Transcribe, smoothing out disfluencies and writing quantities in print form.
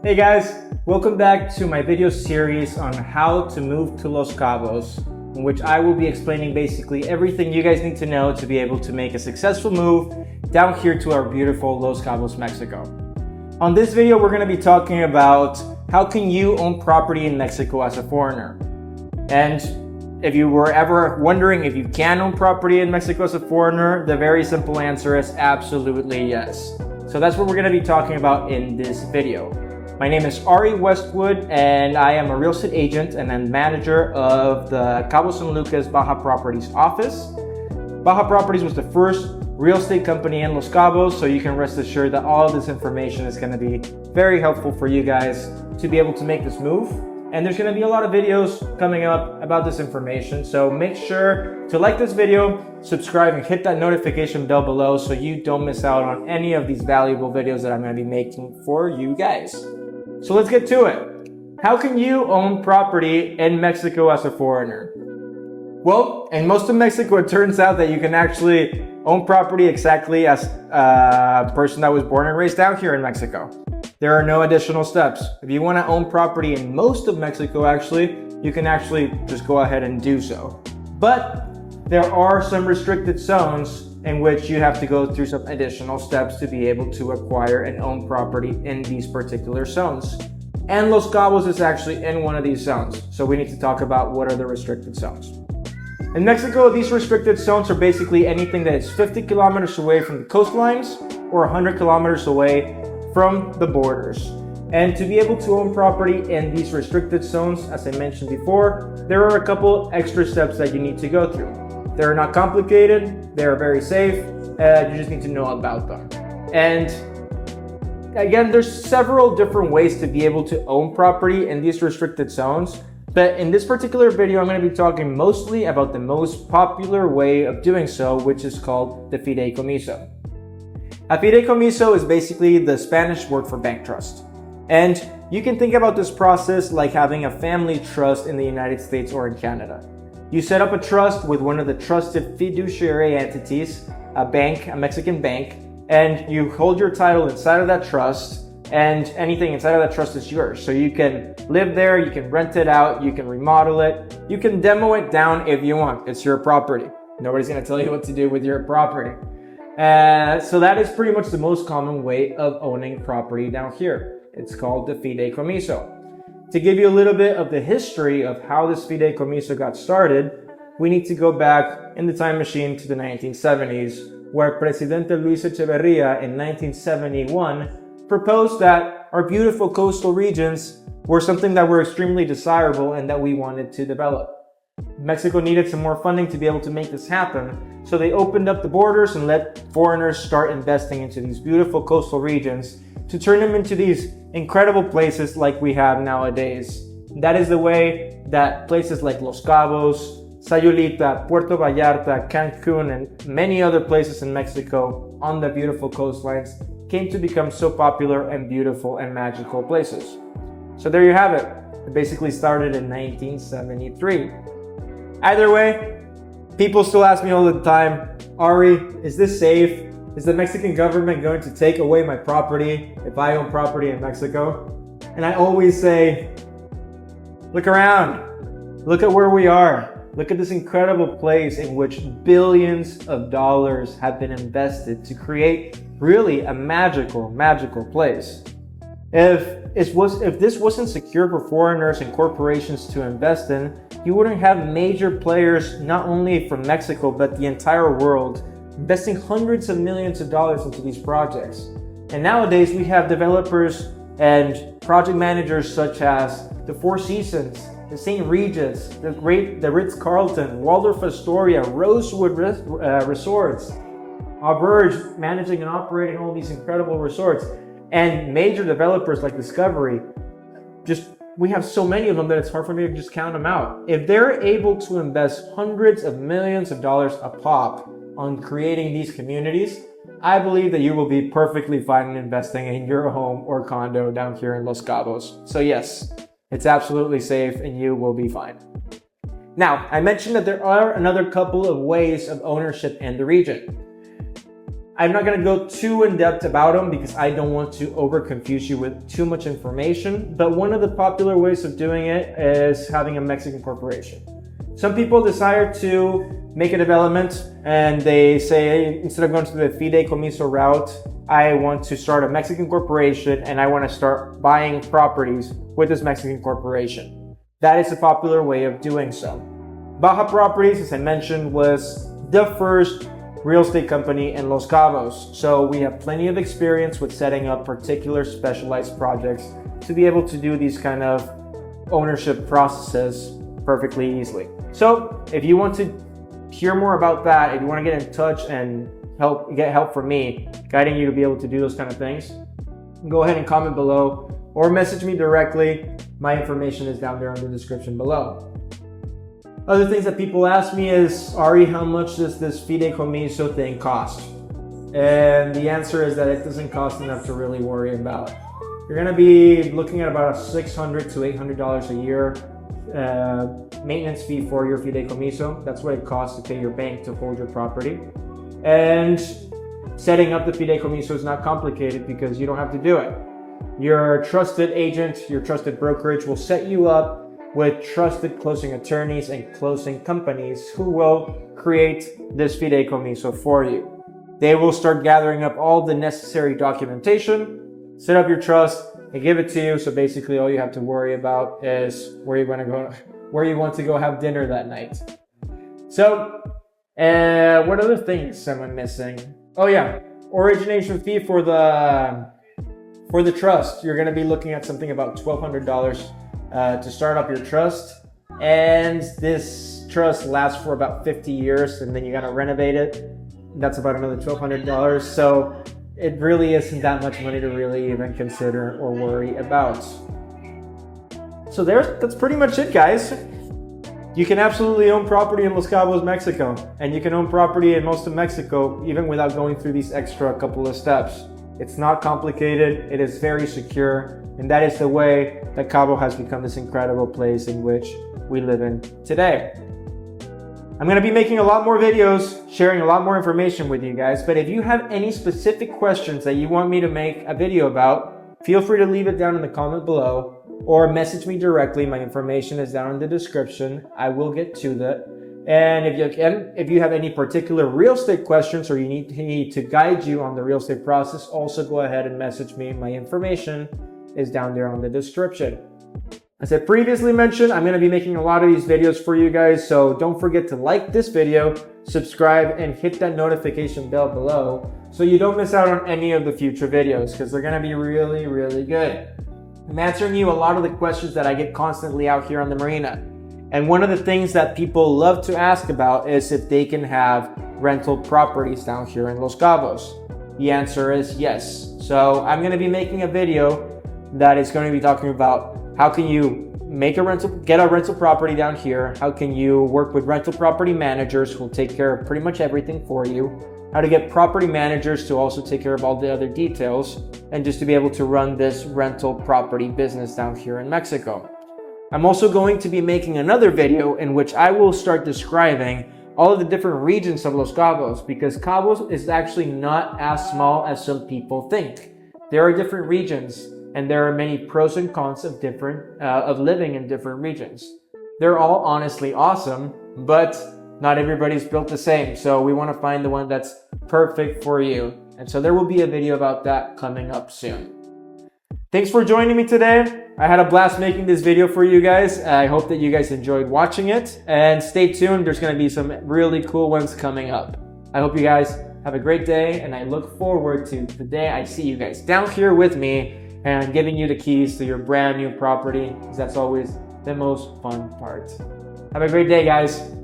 Hey guys, welcome back to my video series on how to move to Los Cabos, in which I will be explaining basically everything you guys need to know to be able to make a successful move down here to our beautiful Los Cabos, Mexico. On this video, we're going to be talking about how can you own property in Mexico as a foreigner. And if you were ever wondering if you can own property in Mexico as a foreigner, the very simple answer is absolutely yes. So that's what we're going to be talking about in this video. My name is Ari Westwood, and I am a real estate agent and I'm manager of the Cabo San Lucas Baja Properties office. Baja Properties was the first real estate company in Los Cabos, so you can rest assured that all of this information is going to be very helpful for you guys to be able to make this move. And there's going to be a lot of videos coming up about this information, so make sure to like this video, subscribe, and hit that notification bell below so you don't miss out on any of these valuable videos that I'm going to be making for you guys. So let's get to it. How can you own property in Mexico as a foreigner? Well, in most of Mexico, it turns out that you can actually own property exactly as a person that was born and raised out here in Mexico. There are no additional steps. If you want to own property in most of Mexico, you can actually just go ahead and do so. But there are some restricted zones in which you have to go through some additional steps to be able to acquire and own property in these particular zones. And Los Cabos is actually in one of these zones. So we need to talk about what are the restricted zones. In Mexico, these restricted zones are basically anything that is 50 kilometers away from the coastlines or 100 kilometers away from the borders. And to be able to own property in these restricted zones, as I mentioned before, there are a couple extra steps that you need to go through. They're not complicated, they're very safe, you just need to know about them. And again, there's several different ways to be able to own property in these restricted zones, but in this particular video, I'm going to be talking mostly about the most popular way of doing so, which is called the Fideicomiso. A Fideicomiso is basically the Spanish word for bank trust. And you can think about this process like having a family trust in the United States or in Canada. You set up a trust with one of the trusted fiduciary entities, a bank, a Mexican bank, and you hold your title inside of that trust, and anything inside of that trust is yours. So you can live there, you can rent it out, you can remodel it, you can demo it down if you want. It's your property. Nobody's going to tell you what to do with your property. So that is pretty much the most common way of owning property down here. It's called the Fideicomiso. To give you a little bit of the history of how this Fideicomiso got started, we need to go back in the time machine to the 1970s, where Presidente Luis Echeverria in 1971 proposed that our beautiful coastal regions were something that were extremely desirable and that we wanted to develop. Mexico needed some more funding to be able to make this happen, so they opened up the borders and let foreigners start investing into these beautiful coastal regions to turn them into these incredible places like we have nowadays. That is the way that places like Los Cabos, Sayulita, Puerto Vallarta, Cancun, and many other places in Mexico on the beautiful coastlines came to become so popular and beautiful and magical places. So there you have it. It basically started in 1973. Either way, people still ask me all the time, Ari, is this safe? Is the Mexican government going to take away my property if I own property in Mexico? And I always say, look around. Look at where we are. Look at this incredible place in which billions of dollars have been invested to create really a magical place. If this wasn't secure for foreigners and corporations to invest in, you wouldn't have major players not only from Mexico but the entire world investing hundreds of millions of dollars into these projects. And nowadays we have developers and project managers such as the Four Seasons, the St. Regis, the Ritz-Carlton, Waldorf Astoria, Rosewood Resorts, Auberge managing and operating all these incredible resorts, and major developers like Discovery. We have so many of them that it's hard for me to just count them out. If they're able to invest hundreds of millions of dollars a pop on creating these communities, I believe that you will be perfectly fine in investing in your home or condo down here in Los Cabos. So yes, it's absolutely safe and you will be fine. Now, I mentioned that there are another couple of ways of ownership in the region. I'm not going to go too in depth about them because I don't want to over confuse you with too much information. But one of the popular ways of doing it is having a Mexican corporation. Some people desire to make a development and they say, instead of going to the Fideicomiso route, I want to start a Mexican corporation and I want to start buying properties with this Mexican corporation. That is a popular way of doing so. Baja Properties, as I mentioned, was the first real estate company in Los Cabos. So we have plenty of experience with setting up particular specialized projects to be able to do these kind of ownership processes perfectly easily. So if you want to hear more about that, if you want to get in touch and get help from me, guiding you to be able to do those kind of things, go ahead and comment below or message me directly. My information is down there in the description below. Other things that people ask me is, Ari, how much does this Fideicomiso thing cost? And the answer is that it doesn't cost enough to really worry about. You're going to be looking at about $600 to $800 a year maintenance fee for your Fideicomiso. That's what it costs to pay your bank to hold your property. And setting up the Fideicomiso is not complicated because you don't have to do it. Your trusted agent, your trusted brokerage will set you up with trusted closing attorneys and closing companies who will create this Fideicomiso for you. They will start gathering up all the necessary documentation, set up your trust, and give it to you. So basically all you have to worry about is where you want to go have dinner that night. So what other things am I missing? Oh yeah, origination fee for the trust. You're going to be looking at something about $1,200 to start up your trust, and this trust lasts for about 50 years, and then you got to renovate it. That's about another $1,200. So it really isn't that much money to really even consider or worry about. So that's pretty much it, guys. You can absolutely own property in Los Cabos, Mexico, and you can own property in most of Mexico even without going through these extra couple of steps. It's not complicated, it is very secure, and that is the way that Cabo has become this incredible place in which we live in today. I'm going to be making a lot more videos, sharing a lot more information with you guys, but if you have any specific questions that you want me to make a video about, feel free to leave it down in the comment below or message me directly. My information is down in the description. I will get to that. And if you have any particular real estate questions or you need to guide you on the real estate process, also go ahead and message me. My information is down there on the description. As I previously mentioned, I'm going to be making a lot of these videos for you guys, so don't forget to like this video, subscribe, and hit that notification bell below so you don't miss out on any of the future videos because they're going to be really, really good. I'm answering you a lot of the questions that I get constantly out here on the marina. And one of the things that people love to ask about is if they can have rental properties down here in Los Cabos. The answer is yes. So I'm going to be making a video that is going to be talking about how can you get a rental property down here, how can you work with rental property managers who will take care of pretty much everything for you, how to get property managers to also take care of all the other details, and just to be able to run this rental property business down here in Mexico. I'm also going to be making another video in which I will start describing all of the different regions of Los Cabos, because Cabos is actually not as small as some people think. There are different regions, and there are many pros and cons of living in different regions. They're all honestly awesome, but not everybody's built the same. So we want to find the one that's perfect for you. And so there will be a video about that coming up soon. Thanks for joining me today. I had a blast making this video for you guys. I hope that you guys enjoyed watching it, and stay tuned. There's going to be some really cool ones coming up. I hope you guys have a great day, and I look forward to the day I see you guys down here with me and giving you the keys to your brand new property, because that's always the most fun part. Have a great day, guys.